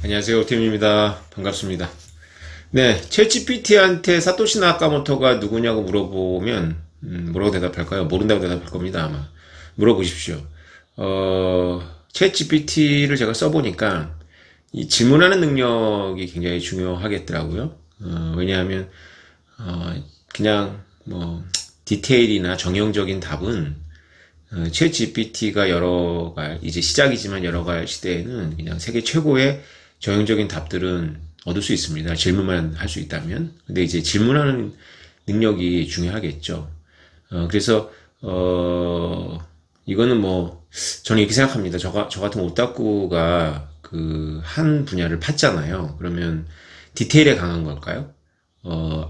안녕하세요. 오팀입니다. 반갑습니다. 네, 챗GPT한테 사토시 나카모토가 누구냐고 물어보면 뭐라고 대답할까요? 모른다고 대답할 겁니다, 아마. 물어보십시오. 챗GPT를 제가 써보니까 이 질문하는 능력이 굉장히 중요하겠더라고요. 왜냐하면 그냥 뭐 디테일이나 정형적인 답은 챗 GPT가 이제 시작이지만 열어갈 시대에는 그냥 세계 최고의 정형적인 답들은 얻을 수 있습니다. 질문만 할 수 있다면. 근데 이제 질문하는 능력이 중요하겠죠. 그래서, 이거는 뭐, 저는 이렇게 생각합니다. 저 같은 오타쿠가 한 분야를 팠잖아요. 그러면 디테일에 강한 걸까요?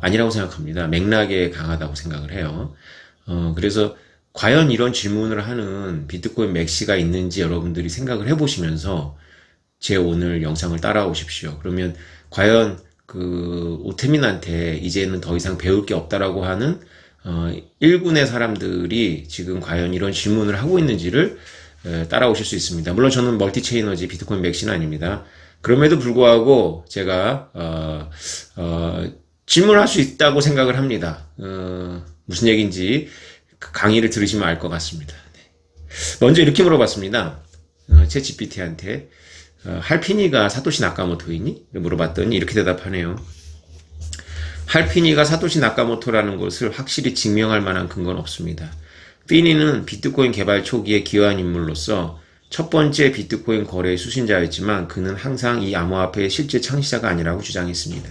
아니라고 생각합니다. 맥락에 강하다고 생각을 해요. 그래서 과연 이런 질문을 하는 비트코인 맥시가 있는지 여러분들이 생각을 해보시면서 제 오늘 영상을 따라오십시오. 그러면 과연 오태민한테 이제는 더 이상 배울 게 없다라고 하는 1군의 사람들이 지금 과연 이런 질문을 하고 있는지를 따라오실 수 있습니다. 물론 저는 멀티체이너지 비트코인 맥시는 아닙니다. 그럼에도 불구하고 제가 질문할 수 있다고 생각을 합니다. 무슨 얘기인지 강의를 들으시면 알 것 같습니다. 먼저 이렇게 물어봤습니다. 챗 GPT한테 할피니가 사토시 나카모토이니? 물어봤더니 이렇게 대답하네요. 할피니가 사토시 나카모토라는 것을 확실히 증명할 만한 근거는 없습니다. 피니는 비트코인 개발 초기에 기여한 인물로서 첫 번째 비트코인 거래의 수신자였지만 그는 항상 이 암호화폐의 실제 창시자가 아니라고 주장했습니다.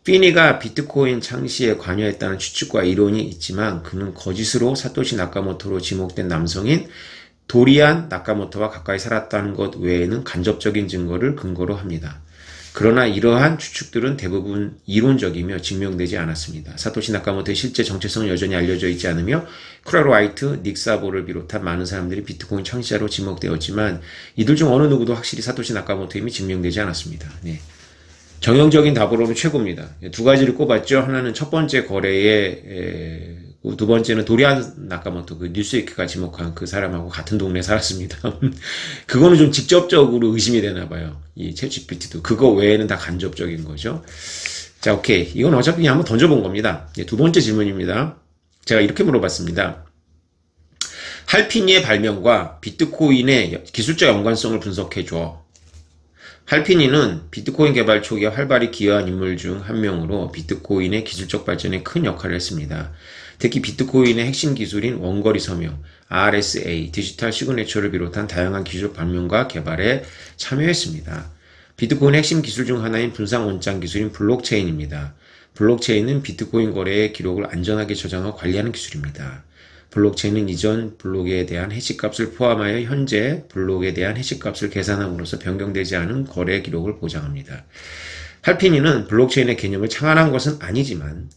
피니가 비트코인 창시에 관여했다는 추측과 이론이 있지만 그는 거짓으로 사토시 나카모토로 지목된 남성인 도리안 나카모토와 가까이 살았다는 것 외에는 간접적인 증거를 근거로 합니다. 그러나 이러한 추측들은 대부분 이론적이며 증명되지 않았습니다. 사토시 나카모토의 실제 정체성은 여전히 알려져 있지 않으며 크라로 화이트, 닉 사보를 비롯한 많은 사람들이 비트코인 창시자로 지목되었지만 이들 중 어느 누구도 확실히 사토시 나카모토임이 증명되지 않았습니다. 네. 정형적인 답으로는 최고입니다. 두 가지를 꼽았죠. 하나는 첫 번째 거래에 두 번째는 도리안 나카모토 뉴스위크가 지목한 그 사람하고 같은 동네에 살았습니다. 그거는 좀 직접적으로 의심이 되나 봐요. 이 챗GPT도 그거 외에는 다 간접적인 거죠. 자, 오케이. 이건 어차피 그냥 한번 던져본 겁니다. 두 번째 질문입니다. 제가 이렇게 물어봤습니다. 할피니의 발명과 비트코인의 기술적 연관성을 분석해줘. 할피니는 비트코인 개발 초기에 활발히 기여한 인물 중 한 명으로 비트코인의 기술적 발전에 큰 역할을 했습니다. 특히 비트코인의 핵심 기술인 원거리 서명, RSA, 디지털 시그네처를 비롯한 다양한 기술 발명과 개발에 참여했습니다. 비트코인의 핵심 기술 중 하나인 분산 원장 기술인 블록체인입니다. 블록체인은 비트코인 거래의 기록을 안전하게 저장하고 관리하는 기술입니다. 블록체인은 이전 블록에 대한 해시값을 포함하여 현재 블록에 대한 해시값을 계산함으로써 변경되지 않은 거래 기록을 보장합니다. 할피니는 블록체인의 개념을 창안한 것은 아니지만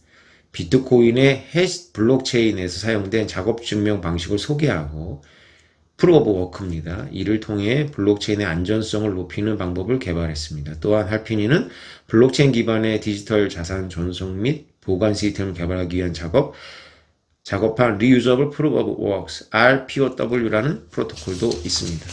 비트코인의 블록체인에서 사용된 작업 증명 방식을 소개하고 프루프 오브 워크입니다. 이를 통해 블록체인의 안전성을 높이는 방법을 개발했습니다. 또한 할피니는 블록체인 기반의 디지털 자산 전송 및 보관 시스템을 개발하기 위한 작업한 Reusable Proof of Works, RPOW라는 프로토콜도 있습니다.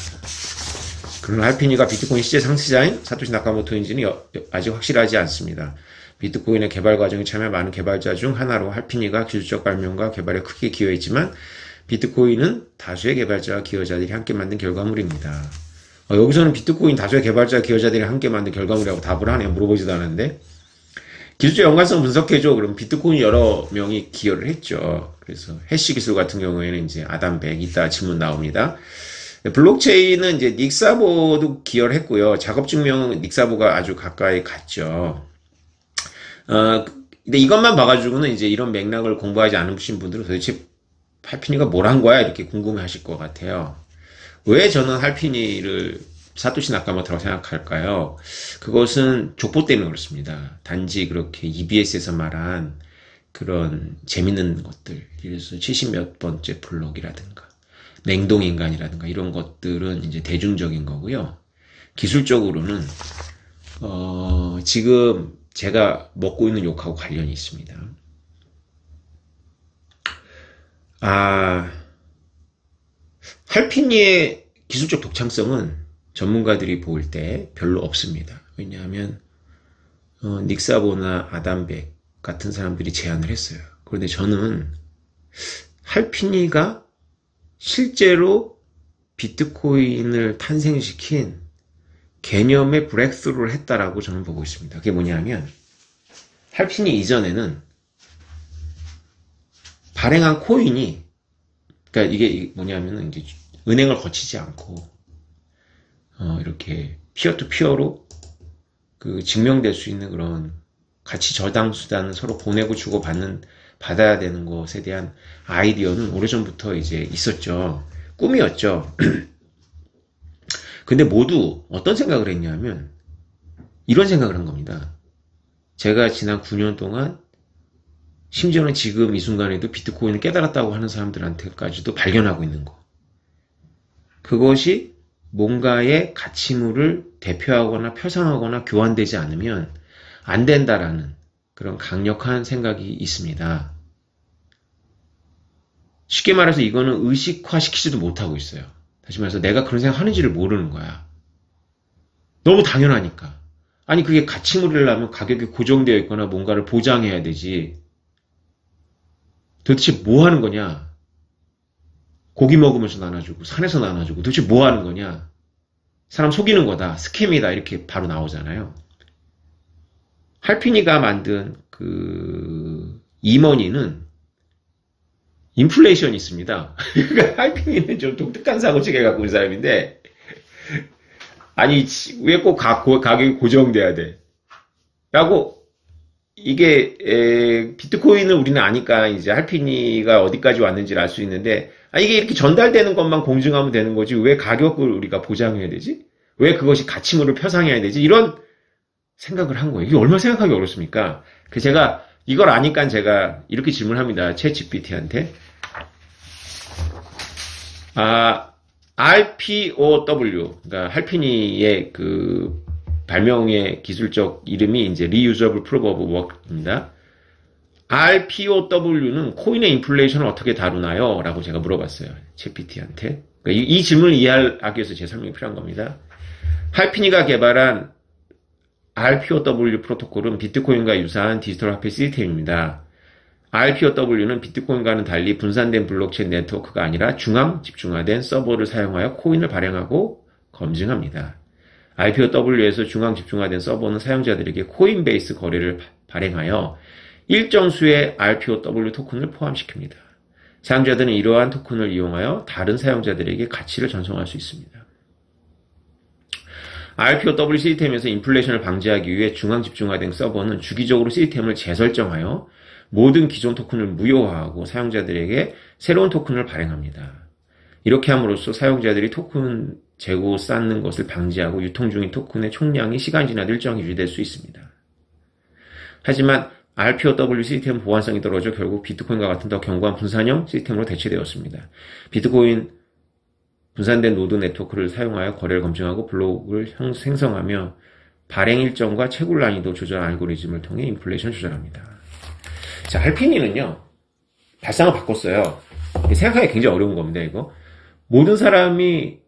그러나 할피니가 비트코인 실제 창시자인 사토시 나카모토인지는 아직 확실하지 않습니다. 비트코인의 개발 과정에 참여한 많은 개발자 중 하나로 할피니가 기술적 발명과 개발에 크게 기여했지만 비트코인은 다수의 개발자와 기여자들이 함께 만든 결과물입니다. 여기서는 비트코인 다수의 개발자와 기여자들이 함께 만든 결과물이라고 답을 하네요. 물어보지도 않았는데. 기술적 연관성 분석해줘. 그럼 비트코인 여러 명이 기여를 했죠. 그래서 해시 기술 같은 경우에는 이제 아담백, 이따 질문 나옵니다. 블록체인은 이제 닉사보도 기여를 했고요. 작업 증명은 닉사보가 아주 가까이 갔죠. 근데 이것만 봐가지고는 이제 이런 맥락을 공부하지 않으신 분들은 도대체 할피니가 뭘 한 거야? 이렇게 궁금해 하실 것 같아요. 왜 저는 할피니를 사토시 나카모토라고 생각할까요? 그것은 족보 때문에 그렇습니다. 단지 그렇게 EBS에서 말한 그런 재밌는 것들, 예를 들어서 70몇 번째 블록이라든가 냉동인간이라든가 이런 것들은 이제 대중적인 거고요. 기술적으로는 지금 제가 먹고 있는 욕하고 관련이 있습니다. 할피니의 기술적 독창성은 전문가들이 볼 때 별로 없습니다. 왜냐하면 닉 사보나 아담 백 같은 사람들이 제안을 했어요. 그런데 저는 할피니가 실제로 비트코인을 탄생시킨 개념의 브렉스루를 했다라고 저는 보고 있습니다. 그게 뭐냐면 할피니 이전에는 발행한 코인이, 그러니까 이게 뭐냐면은 이제 은행을 거치지 않고 이렇게 피어 투 피어로 그 증명될 수 있는 그런 가치 저당 수단을 서로 보내고 주고 받아야 되는 것에 대한 아이디어는 오래전부터 이제 있었죠. 꿈이었죠. 근데 모두 어떤 생각을 했냐면 이런 생각을 한 겁니다. 제가 지난 9년 동안 심지어는 지금 이 순간에도 비트코인을 깨달았다고 하는 사람들한테까지도 발견하고 있는 거. 그것이 뭔가의 가치물을 대표하거나 표상하거나 교환되지 않으면 안 된다라는 그런 강력한 생각이 있습니다. 쉽게 말해서 이거는 의식화시키지도 못하고 있어요. 다시 말해서 내가 그런 생각 하는지를 모르는 거야. 너무 당연하니까. 아니 그게 가치물이라면 가격이 고정되어 있거나 뭔가를 보장해야 되지. 도대체 뭐 하는 거냐? 고기 먹으면서 나눠주고 산에서 나눠주고 도대체 뭐 하는 거냐? 사람 속이는 거다. 스캠이다. 이렇게 바로 나오잖아요. 할피니가 만든 그 이머니는 인플레이션이 있습니다. 그러니까 할피니는 좀 독특한 사고체계 갖고 있는 사람인데 아니 왜 꼭 가격이 고정돼야 돼? 라고 이게 비트코인을 우리는 아니까 이제 할피니가 어디까지 왔는지를 알 수 있는데 이게 이렇게 전달되는 것만 공증하면 되는 거지 왜 가격을 우리가 보장해야 되지? 왜 그것이 가치물을 표상해야 되지? 이런 생각을 한 거예요. 이게 얼마나 생각하기 어렵습니까? 그래서 제가 이걸 아니까 제가 이렇게 질문합니다. 챗 GPT한테. RPOW, 그러니까 할피니의 그 발명의 기술적 이름이 이제 Reusable Proof of Work입니다. RPOW는 코인의 인플레이션을 어떻게 다루나요? 라고 제가 물어봤어요. 챗GPT한테. 그러니까 이 질문을 이해하기 위해서 제 설명이 필요한 겁니다. 할피니가 개발한 RPOW 프로토콜은 비트코인과 유사한 디지털 화폐 시스템입니다. RPOW는 비트코인과는 달리 분산된 블록체인 네트워크가 아니라 중앙 집중화된 서버를 사용하여 코인을 발행하고 검증합니다. RPOW에서 중앙 집중화된 서버는 사용자들에게 코인 베이스 거래를 발행하여 일정 수의 RPOW 토큰을 포함시킵니다. 사용자들은 이러한 토큰을 이용하여 다른 사용자들에게 가치를 전송할 수 있습니다. RPOW 시스템에서 인플레이션을 방지하기 위해 중앙 집중화된 서버는 주기적으로 시스템을 재설정하여 모든 기존 토큰을 무효화하고 사용자들에게 새로운 토큰을 발행합니다. 이렇게 함으로써 사용자들이 토큰 재고 쌓는 것을 방지하고 유통 중인 토큰의 총량이 시간이 지나도 일정히 유지될 수 있습니다. 하지만 RPOW 시스템 보안성이 떨어져 결국 비트코인과 같은 더 견고한 분산형 시스템으로 대체되었습니다. 비트코인 분산된 노드 네트워크를 사용하여 거래를 검증하고 블록을 생성하며 발행 일정과 채굴 난이도 조절 알고리즘을 통해 인플레이션 조절합니다. 자, 할피니는요, 발상을 바꿨어요. 생각하기 굉장히 어려운 겁니다, 이거. 모든 사람이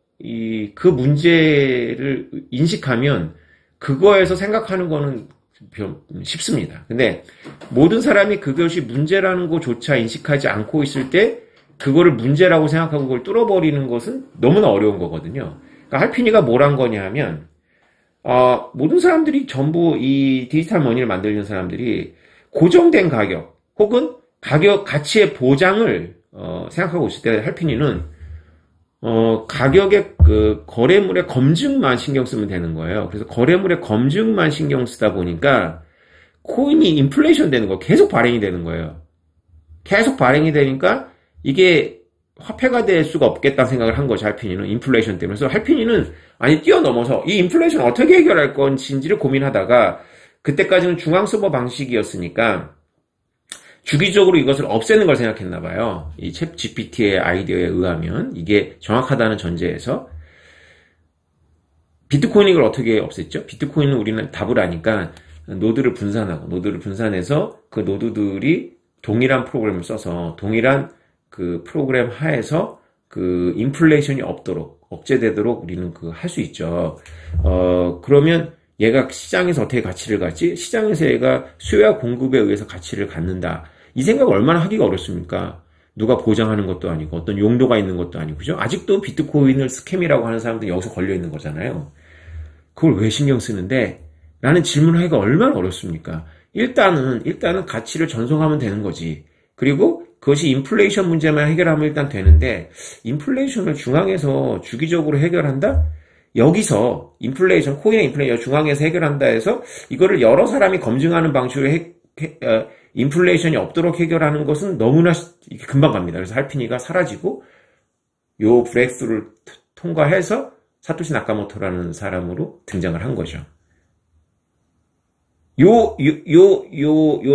그 문제를 인식하면 그거에서 생각하는 거는 쉽습니다. 근데 모든 사람이 그것이 문제라는 것조차 인식하지 않고 있을 때 그거를 문제라고 생각하고 그걸 뚫어버리는 것은 너무나 어려운 거거든요. 그러니까 할피니가 뭘 한 거냐 하면 모든 사람들이 전부 이 디지털 머니를 만들는 사람들이 고정된 가격 혹은 가격 가치의 보장을 생각하고 있을 때 할피니는 가격의 그 거래물의 검증만 신경 쓰면 되는 거예요. 그래서 거래물의 검증만 신경 쓰다 보니까 코인이 인플레이션 되는 거 계속 발행이 되는 거예요. 계속 발행이 되니까 이게 화폐가 될 수가 없겠다는 생각을 한 거죠. 할피니는 인플레이션 때문에. 그래서 할피니는 뛰어넘어서 이 인플레이션 어떻게 해결할 건지를 고민하다가 그때까지는 중앙 서버 방식이었으니까 주기적으로 이것을 없애는 걸 생각했나 봐요. 이 챗 GPT의 아이디어에 의하면 이게 정확하다는 전제에서 비트코인 이걸 어떻게 없앴죠? 비트코인은 우리는 답을 아니까 노드를 분산하고 노드를 분산해서 그 노드들이 동일한 프로그램을 써서 동일한 그 프로그램 하에서 인플레이션이 없도록 억제되도록 우리는 할 수 있죠. 그러면 얘가 시장에서 어떻게 가치를 갖지? 시장에서 얘가 수요와 공급에 의해서 가치를 갖는다. 이 생각을 얼마나 하기가 어렵습니까? 누가 보장하는 것도 아니고 어떤 용도가 있는 것도 아니고 그죠? 아직도 비트코인을 스캠이라고 하는 사람들이 여기서 걸려 있는 거잖아요. 그걸 왜 신경 쓰는데? 라는 질문을 하기가 얼마나 어렵습니까? 일단은 가치를 전송하면 되는 거지. 그리고 그것이 인플레이션 문제만 해결하면 일단 되는데 인플레이션을 중앙에서 주기적으로 해결한다? 여기서 코인의 인플레이션 중앙에서 해결한다 해서 이거를 여러 사람이 검증하는 방식으로 인플레이션이 없도록 해결하는 것은 너무나 금방 갑니다. 그래서 할피니가 사라지고 요 브렉스루를 통과해서 사토시 나카모토라는 사람으로 등장을 한 거죠. 요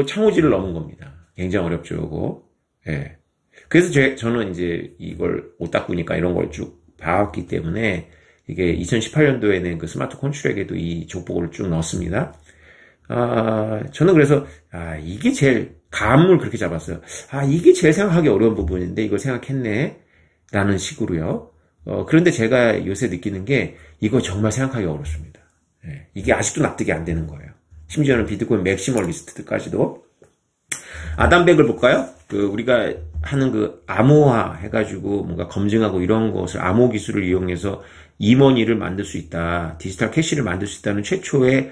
창호지를 넘은 겁니다. 굉장히 어렵죠, 요거. 예. 그래서 저는 이제 이걸 오타쿠니까 이런 걸 쭉 봐왔기 때문에 이게 2018년도에는 그 스마트 컨트롤에게도 이 족보를 쭉 넣었습니다. 저는 그래서, 이게 제일, 감을 그렇게 잡았어요. 이게 제일 생각하기 어려운 부분인데 이걸 생각했네. 라는 식으로요. 그런데 제가 요새 느끼는 게 이거 정말 생각하기 어렵습니다. 예. 이게 아직도 납득이 안 되는 거예요. 심지어는 비트코인 맥시멀리스트까지도. 아담백을 볼까요? 우리가 하는 암호화 해가지고 뭔가 검증하고 이런 것을 암호 기술을 이용해서 이머니를 만들 수 있다. 디지털 캐시를 만들 수 있다는 최초의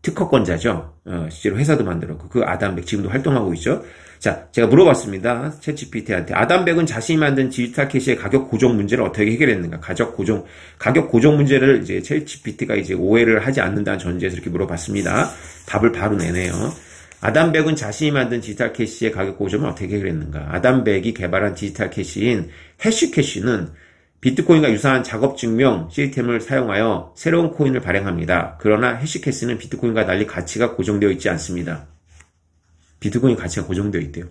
특허권자죠. 실제로 회사도 만들었고 그 아담백 지금도 활동하고 있죠. 자, 제가 물어봤습니다. 챗GPT한테 아담백은 자신이 만든 디지털 캐시의 가격 고정 문제를 어떻게 해결했는가? 가격 고정 문제를 이제 챗GPT가 이제 오해를 하지 않는다는 전제에서 이렇게 물어봤습니다. 답을 바로 내네요. 아담백은 자신이 만든 디지털 캐시의 가격 고정을 어떻게 해결했는가? 아담백이 개발한 디지털 캐시인 해시캐시는 비트코인과 유사한 작업 증명 시스템을 사용하여 새로운 코인을 발행합니다. 그러나 해시캐시는 비트코인과 달리 가치가 고정되어 있지 않습니다. 비트코인 가치가 고정되어 있대요.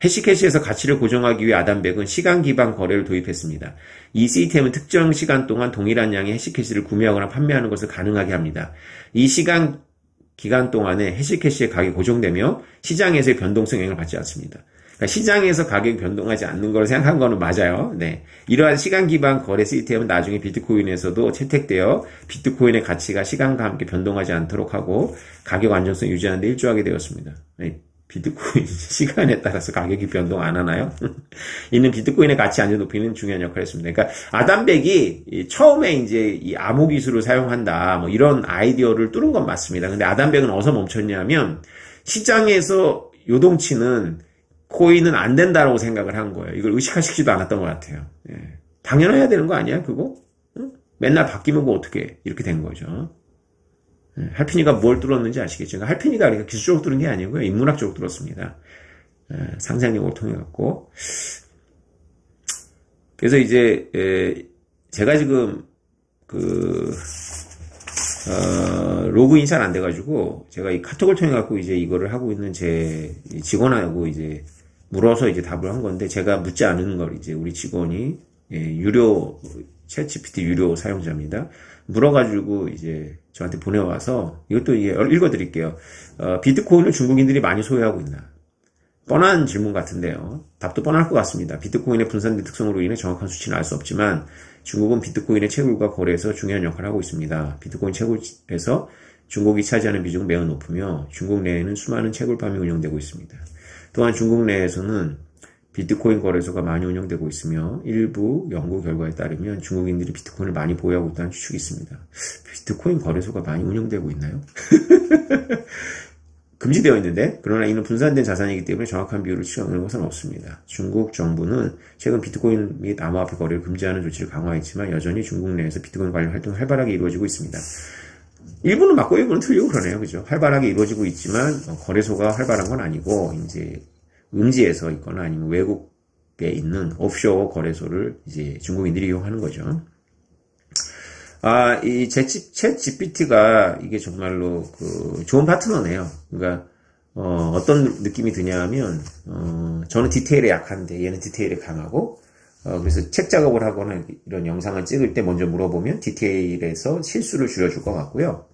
해시캐시에서 가치를 고정하기 위해 아담백은 시간 기반 거래를 도입했습니다. 이 시스템은 특정 시간 동안 동일한 양의 해시캐시를 구매하거나 판매하는 것을 가능하게 합니다. 이 시간 기간 동안에 해시캐시의 가격이 고정되며 시장에서의 변동성 영향을 받지 않습니다. 그러니까 시장에서 가격이 변동하지 않는 걸 생각한 거는 맞아요. 네. 이러한 시간 기반 거래 시스템은 나중에 비트코인에서도 채택되어 비트코인의 가치가 시간과 함께 변동하지 않도록 하고 가격 안정성 유지하는 데 일조하게 되었습니다. 네. 비트코인 시간에 따라서 가격이 변동 안 하나요? 이는 비트코인의 가치 안정 높이는 중요한 역할을 했습니다. 그러니까 아담백이 처음에 이제 이 암호 기술을 사용한다 뭐 이런 아이디어를 뚫은 건 맞습니다. 근데 아담백은 어디서 멈췄냐면 시장에서 요동치는 코인은 안 된다라고 생각을 한 거예요. 이걸 의식하시지도 않았던 것 같아요. 예. 당연해야 되는 거 아니야 그거? 응? 맨날 바뀌면 뭐 어떻게 이렇게 된 거죠. 할피니가 뭘 뚫었는지 아시겠죠? 그러니까 할피니가 그러니까 기술적으로 뚫은 게 아니고요. 인문학적으로 뚫었습니다. 상상력을 통해 갖고. 그래서 이제 제가 지금 로그인이 잘 안 돼가지고 제가 이 카톡을 통해 갖고 이제 이거를 하고 있는 제 직원하고 이제 물어서 이제 답을 한 건데 제가 묻지 않은 걸 이제 우리 직원이 유료 챗GPT 유료 사용자입니다. 물어가지고 이제 저한테 보내와서 이것도 읽어드릴게요. 비트코인을 중국인들이 많이 소유하고 있나? 뻔한 질문 같은데요. 답도 뻔할 것 같습니다. 비트코인의 분산된 특성으로 인해 정확한 수치는 알 수 없지만 중국은 비트코인의 채굴과 거래에서 중요한 역할을 하고 있습니다. 비트코인 채굴에서 중국이 차지하는 비중은 매우 높으며 중국 내에는 수많은 채굴팜이 운영되고 있습니다. 또한 중국 내에서는 비트코인 거래소가 많이 운영되고 있으며 일부 연구 결과에 따르면 중국인들이 비트코인을 많이 보유하고 있다는 추측이 있습니다. 비트코인 거래소가 많이 운영되고 있나요? 금지되어 있는데 그러나 이는 분산된 자산이기 때문에 정확한 비율을 추정하는 것은 없습니다. 중국 정부는 최근 비트코인 및 암호화폐 거래를 금지하는 조치를 강화했지만 여전히 중국 내에서 비트코인 관련 활동이 활발하게 이루어지고 있습니다. 일부는 맞고 일부는 틀리고 그러네요. 그죠? 활발하게 이루어지고 있지만 거래소가 활발한 건 아니고 이제 음지에서 있거나 아니면 외국에 있는 오프쇼어 거래소를 이제 중국인들이 이용하는 거죠. 이 챗 GPT가 이게 정말로 좋은 파트너네요. 그러니까 어떤 느낌이 드냐면 저는 디테일에 약한데 얘는 디테일에 강하고 그래서 책 작업을 하거나 이런 영상을 찍을 때 먼저 물어보면 디테일에서 실수를 줄여줄 것 같고요.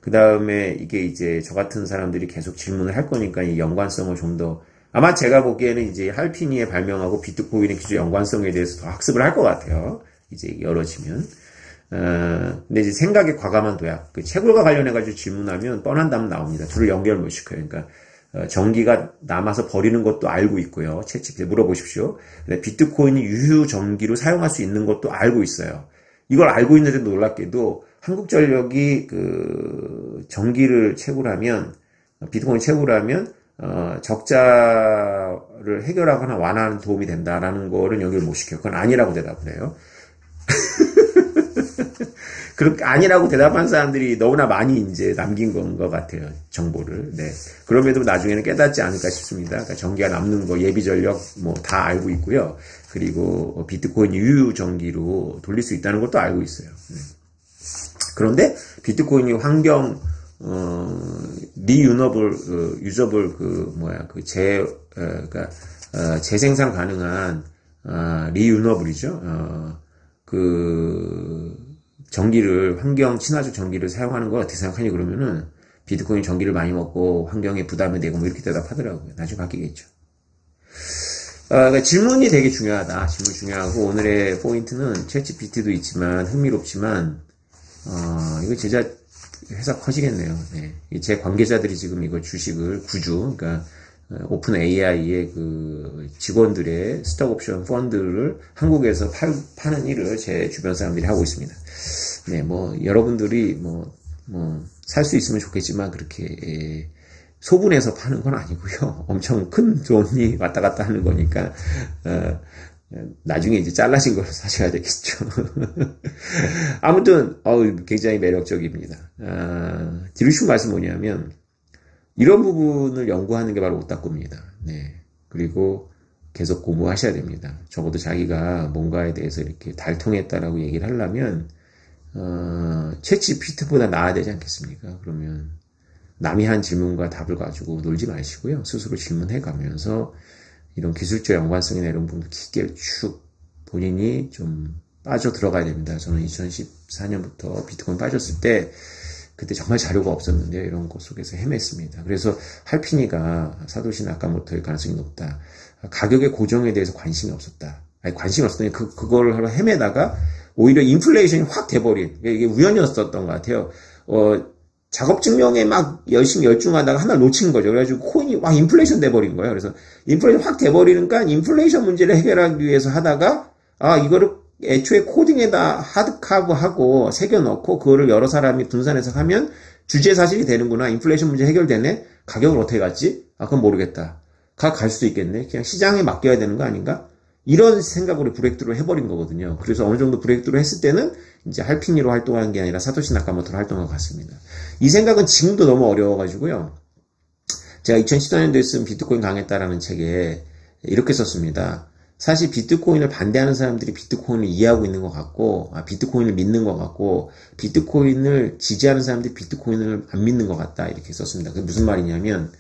그 다음에 이게 이제 저 같은 사람들이 계속 질문을 할 거니까 이 연관성을 좀 더 아마 제가 보기에는 이제 할피니의 발명하고 비트코인의 기술 연관성에 대해서 더 학습을 할 것 같아요. 이제 열어지면. 근데 이제 생각의 과감한 도약, 그 채굴과 관련해가지고 질문하면 뻔한 답 나옵니다. 둘을 연결 못 시켜요. 그러니까, 전기가 남아서 버리는 것도 알고 있고요. 채찍 물어보십시오. 근데 비트코인이 유휴 전기로 사용할 수 있는 것도 알고 있어요. 이걸 알고 있는데 놀랍게도 한국전력이 그 전기를 채굴하면, 비트코인 채굴하면, 적자를 해결하거나 완화하는 도움이 된다라는 거를 연결 못 시켜요. 그건 아니라고 대답을 해요. 그렇게 아니라고 대답한 사람들이 너무나 많이 이제 남긴 건 것 같아요. 정보를. 네. 그럼에도 나중에는 깨닫지 않을까 싶습니다. 그러니까 전기가 남는 거, 예비 전력 뭐 다 알고 있고요. 그리고 비트코인 유효 전기로 돌릴 수 있다는 것도 알고 있어요. 네. 그런데 비트코인이 환경 리유너블 유저블 그러니까 재생산 가능한 리유너블이죠. 그 전기를 환경 친화적 전기를 사용하는 거 어떻게 생각하니 그러면은 비트코인 전기를 많이 먹고 환경에 부담이 되고 뭐 이렇게 대답하더라고요. 나중에 바뀌겠죠. 그러니까 질문이 되게 중요하다. 질문 중요하고 오늘의 포인트는 챗GPT도 있지만 흥미롭지만 이거 진짜 회사 커지겠네요. 네. 제 관계자들이 지금 이거 주식을 그러니까 오픈 AI의 그 직원들의 스톡 옵션 펀드를 한국에서 파는 일을 제 주변 사람들이 하고 있습니다. 네, 뭐, 여러분들이 살 수 있으면 좋겠지만, 그렇게, 소분해서 파는 건 아니고요. 엄청 큰 돈이 왔다 갔다 하는 거니까, 나중에 이제 잘라진 걸 사셔야 되겠죠. 아무튼, 굉장히 매력적입니다. 드리고 싶은 말씀 뭐냐면, 이런 부분을 연구하는 게 바로 오타쿠입니다. 네. 그리고 계속 공부하셔야 됩니다. 적어도 자기가 뭔가에 대해서 이렇게 달통했다라고 얘기를 하려면, 챗GPT보다 나아야 되지 않겠습니까? 그러면 남이 한 질문과 답을 가지고 놀지 마시고요. 스스로 질문해 가면서 이런 기술적 연관성이나 이런 부분도 깊게 쭉 본인이 좀 빠져 들어가야 됩니다. 저는 2014년부터 비트코인 빠졌을 때 그때 정말 자료가 없었는데 이런 것 속에서 헤맸습니다. 그래서 할피니가 사토시 나카모토일 가능성이 높다. 가격의 고정에 대해서 관심이 없었다. 아니 관심이 없었더니 그거를 헤매다가 오히려 인플레이션이 확 돼버린, 이게 우연이었었던 것 같아요. 작업 증명에 막 열심히 열중하다가 하나 놓친 거죠. 그래가지고 코인이 막 인플레이션 돼버린 거예요. 그래서 인플레이션 확 돼버리니까 인플레이션 문제를 해결하기 위해서 하다가, 이거를 애초에 코딩에다 하드카브하고 새겨넣고 그거를 여러 사람이 분산해서 하면 주제 사실이 되는구나. 인플레이션 문제 해결되네. 가격을 어떻게 갔지? 그건 모르겠다. 갈 수도 있겠네. 그냥 시장에 맡겨야 되는 거 아닌가? 이런 생각으로 브레이크트루를 해버린 거거든요. 그래서 어느 정도 브레이크트루 했을 때는 이제 할피니로 활동하는 게 아니라 사토시 나카모토로 활동한 것 같습니다. 이 생각은 지금도 너무 어려워가지고요. 제가 2014년도에 쓴 비트코인 강했다라는 책에 이렇게 썼습니다. 사실 비트코인을 반대하는 사람들이 비트코인을 이해하고 있는 것 같고, 비트코인을 믿는 것 같고, 비트코인을 지지하는 사람들이 비트코인을 안 믿는 것 같다. 이렇게 썼습니다. 그게 무슨 말이냐면,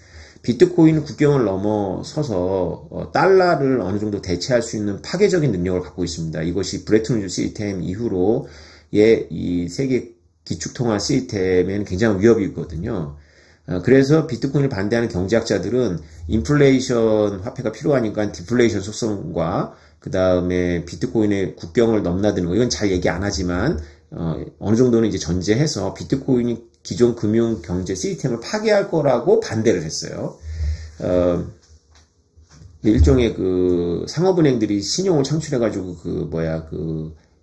비트코인은 국경을 넘어서서 달러를 어느 정도 대체할 수 있는 파괴적인 능력을 갖고 있습니다. 이것이 브레튼 우드 시스템 이후로의 이 세계 기축통화 시스템에는 굉장히 위협이거든요. 그래서 비트코인을 반대하는 경제학자들은 인플레이션 화폐가 필요하니까 디플레이션 속성과 그 다음에 비트코인의 국경을 넘나드는 거, 이건 잘 얘기 안 하지만 어느 정도는 이제 전제해서 비트코인이 기존 금융 경제 시스템을 파괴할 거라고 반대를 했어요. 일종의 그 상업은행들이 신용을 창출해가지고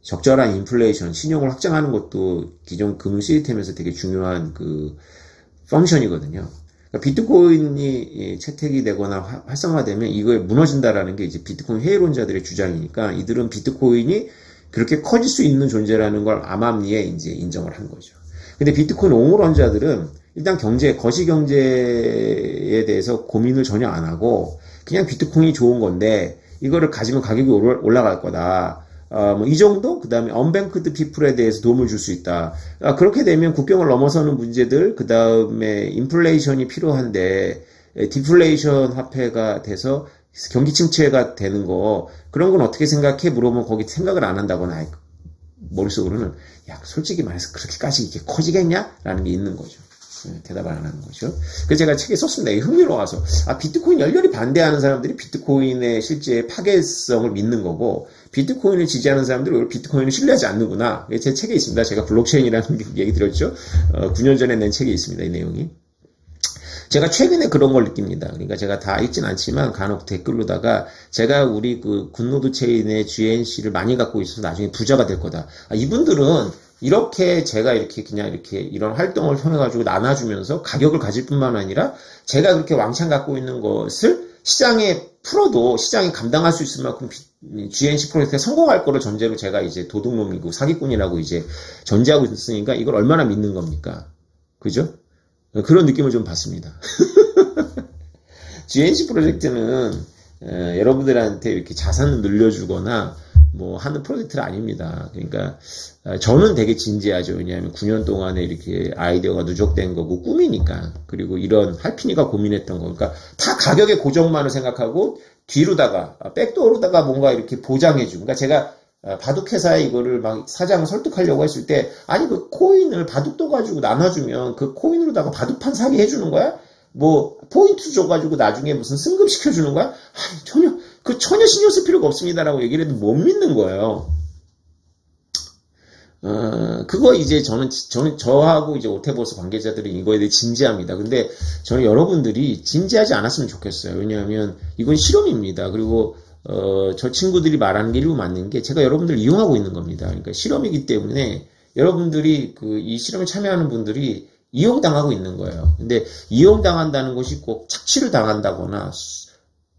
적절한 인플레이션, 신용을 확장하는 것도 기존 금융 시스템에서 되게 중요한 그 펑션이거든요. 그러니까 비트코인이 채택이 되거나 활성화되면 이거에 무너진다라는 게 이제 비트코인 회의론자들의 주장이니까 이들은 비트코인이 그렇게 커질 수 있는 존재라는 걸 암암리에 이제 인정을 한 거죠. 근데 비트코인 옹호론자들은 일단 거시경제에 대해서 고민을 전혀 안 하고 그냥 비트코인이 좋은 건데 이거를 가지면 가격이 올라갈 거다. 이 정도? 그 다음에 언뱅크드 피플에 대해서 도움을 줄 수 있다. 그렇게 되면 국경을 넘어서는 문제들, 그 다음에 인플레이션이 필요한데 디플레이션 화폐가 돼서 경기 침체가 되는 거, 그런 건 어떻게 생각해? 물어보면 거기 생각을 안 한다거나 머릿속으로는 솔직히 말해서 그렇게까지 이게 커지겠냐? 라는 게 있는 거죠. 대답을 안 하는 거죠. 그래서 제가 책에 썼습니다. 이게 흥미로워서. 비트코인 열렬히 반대하는 사람들이 비트코인의 실제 파괴성을 믿는 거고, 비트코인을 지지하는 사람들은 오히려 비트코인을 신뢰하지 않는구나. 제 책에 있습니다. 제가 블록체인이라는 얘기 드렸죠. 9년 전에 낸 책에 있습니다. 이 내용이. 제가 최근에 그런 걸 느낍니다. 그러니까 제가 다 읽진 않지만 간혹 댓글로다가 제가 우리 그 굿노드 체인의 GNC를 많이 갖고 있어서 나중에 부자가 될 거다. 이분들은 이렇게 제가 이렇게 그냥 이렇게 이런 활동을 통해가지고 나눠주면서 가격을 가질 뿐만 아니라 제가 그렇게 왕창 갖고 있는 것을 시장에 풀어도 시장이 감당할 수 있을 만큼 GNC 프로젝트에 성공할 거를 전제로 제가 이제 도둑놈이고 사기꾼이라고 이제 전제하고 있으니까 이걸 얼마나 믿는 겁니까? 그죠? 그런 느낌을 좀 받습니다. GNC 프로젝트는 여러분들한테 이렇게 자산을 늘려주거나 뭐 하는 프로젝트는 아닙니다. 그러니까 저는 되게 진지하죠. 왜냐하면 9년 동안에 이렇게 아이디어가 누적된 거고 꿈이니까. 그리고 이런 할피니가 고민했던 거. 그러니까 다 가격의 고정만을 생각하고 뒤로다가 백도어로다가 뭔가 이렇게 보장해주고. 그러니까 제가 바둑회사에 이거를 막 사장을 설득하려고 했을 때 아니 그 코인을 바둑도 가지고 나눠주면 그 코인으로다가 바둑판 사게 해주는 거야? 뭐 포인트 줘가지고 나중에 무슨 승급시켜주는 거야? 전혀 신경 쓸 필요가 없습니다라고 얘기를 해도 못 믿는 거예요. 그거 이제 저는 저하고 이제 오테버스 관계자들이 이거에 대해 진지합니다. 근데 저는 여러분들이 진지하지 않았으면 좋겠어요. 왜냐하면 이건 실험입니다. 그리고 저 친구들이 말하는 게 일부 맞는 게 제가 여러분들 이용하고 있는 겁니다. 그러니까 실험이기 때문에 여러분들이 이 실험에 참여하는 분들이 이용당하고 있는 거예요. 근데 이용당한다는 것이 꼭 착취를 당한다거나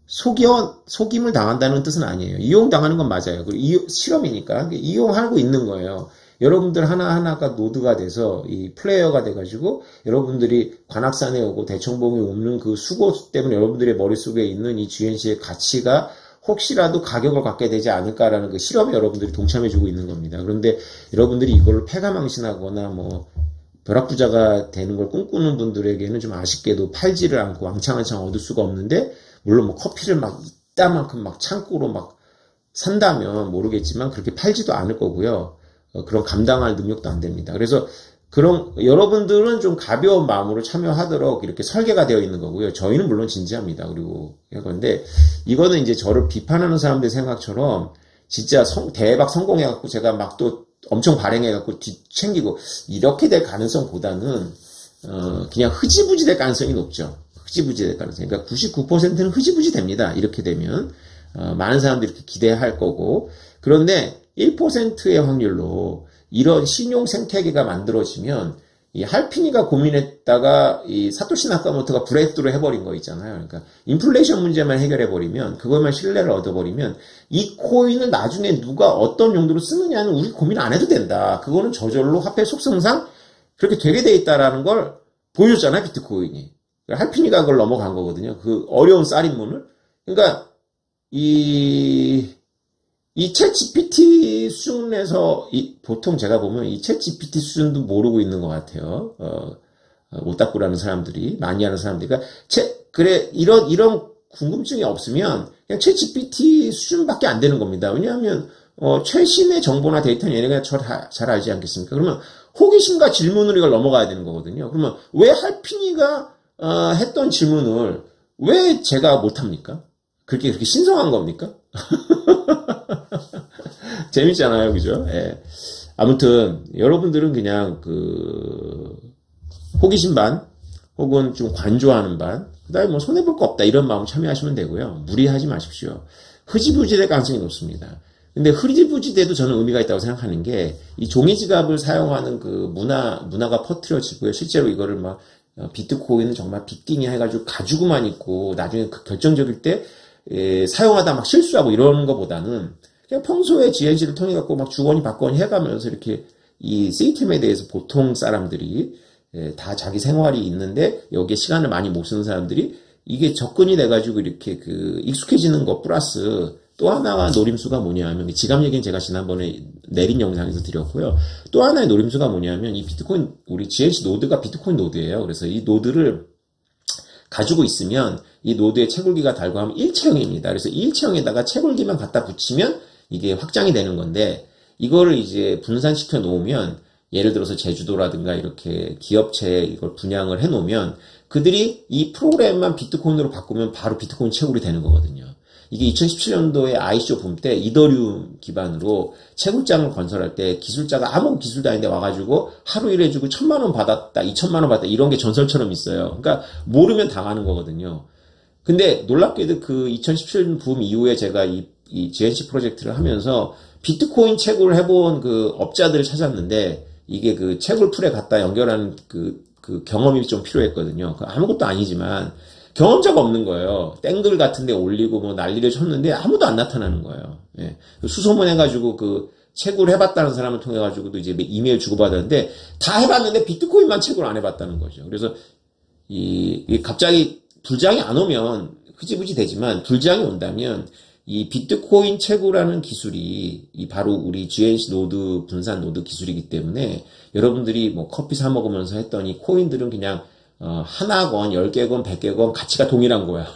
속임을 당한다는 뜻은 아니에요. 이용당하는 건 맞아요. 그리고 실험이니까 이용하고 있는 거예요. 여러분들 하나하나가 노드가 돼서 이 플레이어가 돼가지고 여러분들이 관악산에 오고 대청봉에 오는 그 수고 때문에 여러분들의 머릿속에 있는 이 GNC의 가치가 혹시라도 가격을 갖게 되지 않을까라는 그 실험에 여러분들이 동참해주고 있는 겁니다. 그런데 여러분들이 이걸 패가망신하거나 뭐 벼락부자가 되는 걸 꿈꾸는 분들에게는 좀 아쉽게도 팔지를 않고 왕창왕창 얻을 수가 없는데, 물론 뭐 커피를 막 이따만큼 막 창고로 막 산다면 모르겠지만 그렇게 팔지도 않을 거고요. 그런 감당할 능력도 안 됩니다. 그래서 그런 여러분들은 좀 가벼운 마음으로 참여하도록 이렇게 설계가 되어 있는 거고요. 저희는 물론 진지합니다. 그리고 그런데 이거는 이제 저를 비판하는 사람들 생각처럼 진짜 대박 성공해갖고 제가 막 또 엄청 발행해갖고 뒤챙기고 이렇게 될 가능성보다는 그냥 흐지부지 될 가능성이 높죠. 흐지부지 될 가능성. 그러니까 99%는 흐지부지 됩니다. 이렇게 되면 많은 사람들이 이렇게 기대할 거고, 그런데 1%의 확률로 이런 신용 생태계가 만들어지면 이 할피니가 고민했다가 이 사토시 나카모토가 브레이크스루 해버린 거 있잖아요. 그러니까 인플레이션 문제만 해결해버리면, 그것만 신뢰를 얻어버리면 이 코인을 나중에 누가 어떤 용도로 쓰느냐는 우리 고민 안 해도 된다. 그거는 저절로 화폐 속성상 그렇게 되게 돼 있다라는 걸 보여줬잖아요, 비트코인이. 할피니가 그걸 넘어간 거거든요. 그 어려운 쌀인문을. 그러니까 이 챗 GPT 수준에서, 보통 제가 보면 이 챗 GPT 수준도 모르고 있는 것 같아요. 오타쿠라는 사람들이, 많이 하는 사람들이. 그러니까, 그래, 이런 궁금증이 없으면 그냥 챗 GPT 수준밖에 안 되는 겁니다. 왜냐하면, 최신의 정보나 데이터는 얘네가 잘 알지 않겠습니까? 그러면 호기심과 질문으로 이걸 넘어가야 되는 거거든요. 그러면 왜 할피니가, 했던 질문을 왜 제가 못합니까? 그렇게 신성한 겁니까? 재밌잖아요, 그죠? 예. 아무튼 여러분들은 그냥 호기심 반 혹은 좀 관조하는 반, 그다음에 뭐 손해볼 거 없다 이런 마음 참여하시면 되고요. 무리하지 마십시오. 흐지부지 될 가능성이 높습니다. 근데 흐지부지 돼도 저는 의미가 있다고 생각하는 게, 이 종이 지갑을 사용하는 그 문화가 퍼뜨려지고요. 실제로 이거를 막 비트코인은 정말 빅딩이 해가지고 가지고만 있고 나중에 그 결정적일 때 사용하다 막 실수하고 이러는 것보다는 그냥 평소에 GNC를 통해 갖고 막 주거니 받거니 해가면서 이렇게 이 시스템에 대해서 보통 사람들이 다 자기 생활이 있는데 여기에 시간을 많이 못 쓰는 사람들이 이게 접근이 돼가지고 이렇게 익숙해지는 것 플러스 또 하나가 노림수가 뭐냐면, 지갑 얘기는 제가 지난번에 내린 영상에서 드렸고요. 또 하나의 노림수가 뭐냐면, 이 비트코인, 우리 GNC 노드가 비트코인 노드예요. 그래서 이 노드를 가지고 있으면 이 노드에 채굴기가 달고 하면 일체형입니다. 그래서 일체형에다가 채굴기만 갖다 붙이면 이게 확장이 되는 건데, 이거를 이제 분산시켜 놓으면 예를 들어서 제주도라든가 이렇게 기업체에 이걸 분양을 해놓으면 그들이 이 프로그램만 비트코인으로 바꾸면 바로 비트코인 채굴이 되는 거거든요. 이게 2017년도에 ICO 붐 때 이더리움 기반으로 채굴장을 건설할 때 기술자가 아무 기술도 아닌데 와가지고 하루 일해주고 1,000만 원 받았다, 2,000만 원 받았다 이런 게 전설처럼 있어요. 그러니까 모르면 당하는 거거든요. 근데 놀랍게도 그 2017년 붐 이후에 제가 이 GNC 프로젝트를 하면서 비트코인 채굴을 해본 그 업자들을 찾았는데 이게 그 채굴 풀에 갖다 연결하는 그 경험이 좀 필요했거든요. 아무것도 아니지만 경험자가 없는 거예요. 땡글 같은 데 올리고 뭐 난리를 쳤는데 아무도 안 나타나는 거예요. 예. 수소문 해가지고 그 채굴 해봤다는 사람을 통해가지고도 이제 이메일 주고받았는데 다 해봤는데 비트코인만 채굴 안 해봤다는 거죠. 그래서 갑자기 불장이 안 오면 흐지부지 되지만 불장이 온다면 이 비트코인 채굴하는 기술이 바로 우리 GNC 노드 분산 노드 기술이기 때문에 여러분들이 뭐 커피 사 먹으면서 했더니 코인들은 그냥 하나건 10개건 100개건 가치가 동일한 거야.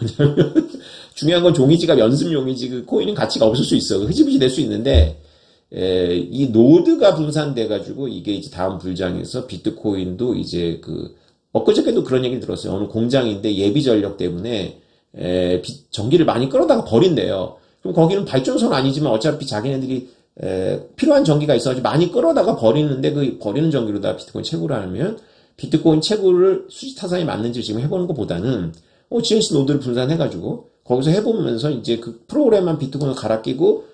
중요한 건 종이지가 연습용이지 그 코인은 가치가 없을 수 있어. 흐지부지 될 수 있는데 이 노드가 분산돼 가지고 이게 이제 다음 불장에서 비트코인도 이제 엊그저께도 그런 얘기 들었어요. 어느 공장인데 예비 전력 때문에 전기를 많이 끌어다가 버린대요. 그럼 거기는 발전소는 아니지만 어차피 자기네들이 필요한 전기가 있어가지고 많이 끌어다가 버리는데 그 버리는 전기로다 비트코인 채굴을 하면 비트코인 채굴을 수지타산이 맞는지 지금 해보는 것보다는 GNC 노드를 분산해가지고 거기서 해보면서 이제 그 프로그램만 비트코인을 갈아 끼고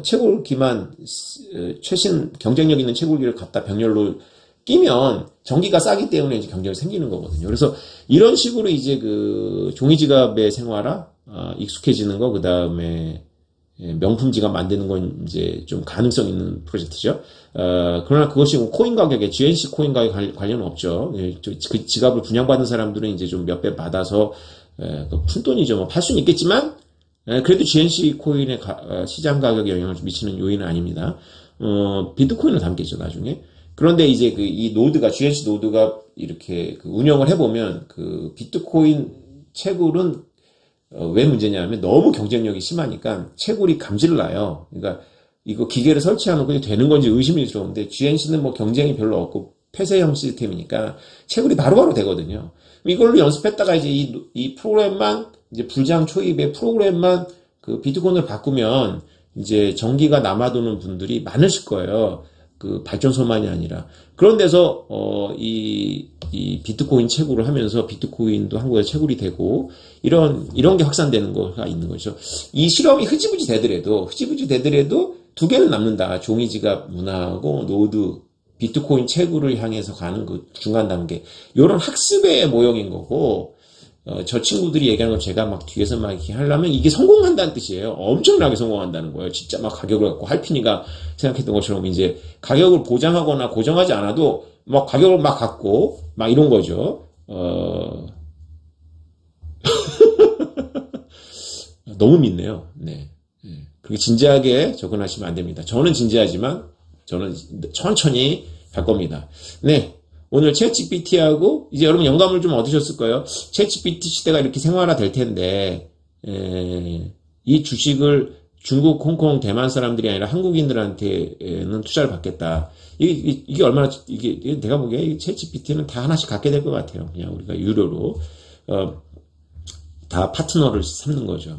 채굴기만 최신 경쟁력 있는 채굴기를 갖다 병렬로 끼면 전기가 싸기 때문에 이제 경쟁이 생기는 거거든요. 그래서 이런 식으로 이제 그 종이 지갑의 생활화 익숙해지는 거, 그 다음에 명품 지갑 만드는 건 이제 좀 가능성 있는 프로젝트죠. 그러나 그것이 코인 가격에 GNC 코인 가격 관련은 없죠. 그 지갑을 분양받은 사람들은 이제 좀 몇 배 받아서 푼돈이죠. 뭐 팔 수는 있겠지만 그래도 GNC 코인의 시장 가격에 영향을 미치는 요인은 아닙니다. 비트코인을 담겠죠 나중에. 그런데 이제 이 노드가 GNC 노드가 이렇게 운영을 해보면 그 비트코인 채굴은 왜 문제냐면 너무 경쟁력이 심하니까 채굴이 감질을 나요. 그러니까 이거 기계를 설치하는 게 되는 건지 의심이 들어오는데 GNC는 뭐 경쟁이 별로 없고 폐쇄형 시스템이니까 채굴이 바로바로 되거든요. 이걸로 연습했다가 이제 이 프로그램만 이제 불장 초입에 프로그램만 그 비트코인을 바꾸면 이제 전기가 남아도는 분들이 많으실 거예요. 그 발전소만이 아니라 그런 데서 이 비트코인 채굴을 하면서 비트코인도 한국에 채굴이 되고 이런 게 확산되는 거가 있는 거죠. 이 실험이 흐지부지 되더라도 두 개는 남는다. 종이 지갑 문화하고 노드 비트코인 채굴을 향해서 가는 그 중간 단계. 이런 학습의 모형인 거고 저 친구들이 얘기하는 건 제가 막 뒤에서 막 이렇게 하려면 이게 성공한다는 뜻이에요. 엄청나게 성공한다는 거예요. 진짜 막 가격을 갖고 할피니가 생각했던 것처럼 이제 가격을 보장하거나 고정하지 않아도 막 가격을 막 갖고 막 이런 거죠. 너무 믿네요. 네. 그렇게 진지하게 접근하시면 안 됩니다. 저는 진지하지만 저는 천천히 갈 겁니다. 네. 오늘 챗GPT하고 이제 여러분 영감을 좀 얻으셨을 거예요. 챗GPT 시대가 이렇게 생활화 될 텐데 이 주식을 중국, 홍콩, 대만 사람들이 아니라 한국인들한테는 투자를 받겠다. 이게 얼마나 이게 내가 보기에 챗GPT는 다 하나씩 갖게 될 것 같아요. 그냥 우리가 유료로 다 파트너를 삼는 거죠.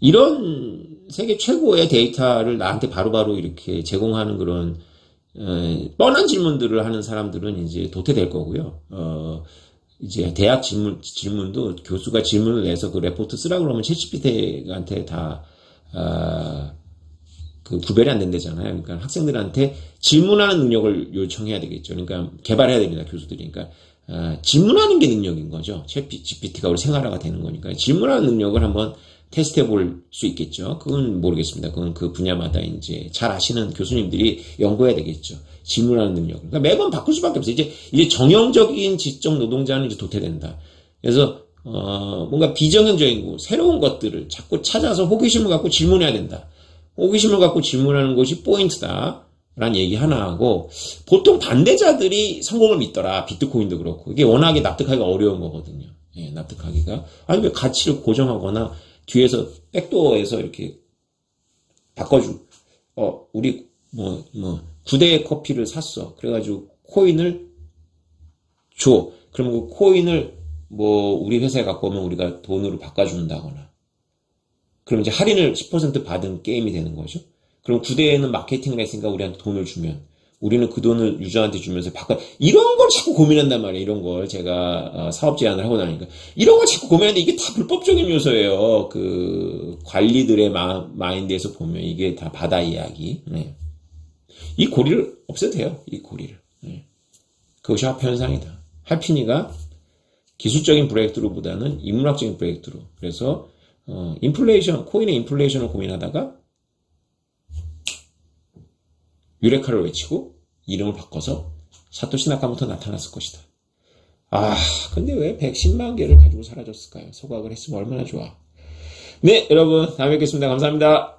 이런 세계 최고의 데이터를 나한테 바로바로 이렇게 제공하는 그런 뻔한 질문들을 하는 사람들은 이제 도태될 거고요. 이제 대학 질문도 교수가 질문을 내서 그 레포트 쓰라고 그러면 챗GPT한테 다, 구별이 안 된다잖아요. 그러니까 학생들한테 질문하는 능력을 요청해야 되겠죠. 그러니까 개발해야 됩니다. 교수들이. 그러니까, 질문하는 게 능력인 거죠. 챗GPT가 우리 생활화가 되는 거니까. 질문하는 능력을 한번 테스트해 볼 수 있겠죠. 그건 모르겠습니다. 그건 그 분야마다 이제 잘 아시는 교수님들이 연구해야 되겠죠. 질문하는 능력을. 그러니까 매번 바꿀 수밖에 없어요. 이제 정형적인 지적 노동자는 이제 도태된다. 그래서, 뭔가 비정형적이고 새로운 것들을 자꾸 찾아서 호기심을 갖고 질문해야 된다. 호기심을 갖고 질문하는 것이 포인트다. 라는 얘기 하나 하고, 보통 반대자들이 성공을 믿더라. 비트코인도 그렇고. 이게 워낙에 납득하기가 어려운 거거든요. 예, 납득하기가. 아니, 왜 가치를 고정하거나, 뒤에서 백도어에서 이렇게 바꿔주 우리 9대의 커피를 샀어. 그래가지고 코인을 줘. 그러면 그 코인을 뭐 우리 회사에 갖고 오면 우리가 돈으로 바꿔준다거나. 그럼 이제 할인을 10% 받은 게임이 되는 거죠. 그럼 9대에는 마케팅을 했으니까 우리한테 돈을 주면 우리는 그 돈을 유저한테 주면서 이런 걸 자꾸 고민한단 말이에요. 이런 걸 제가 사업 제안을 하고 나니까 이런 걸 자꾸 고민하는데 이게 다 불법적인 요소예요. 그 관리들의 마인드에서 보면 이게 다 바다 이야기. 네. 이 고리를 없애도 돼요. 이 고리를. 네. 그것이 화폐 현상이다. 할피니가 기술적인 브레이크트루보다는 인문학적인 브레이크트루. 그래서 코인의 인플레이션을 고민하다가 유레카를 외치고 이름을 바꿔서 사토시 나카모토 나타났을 것이다. 근데 왜 110만 개를 가지고 사라졌을까요? 소각을 했으면 얼마나 좋아. 네, 여러분 다음에 뵙겠습니다. 감사합니다.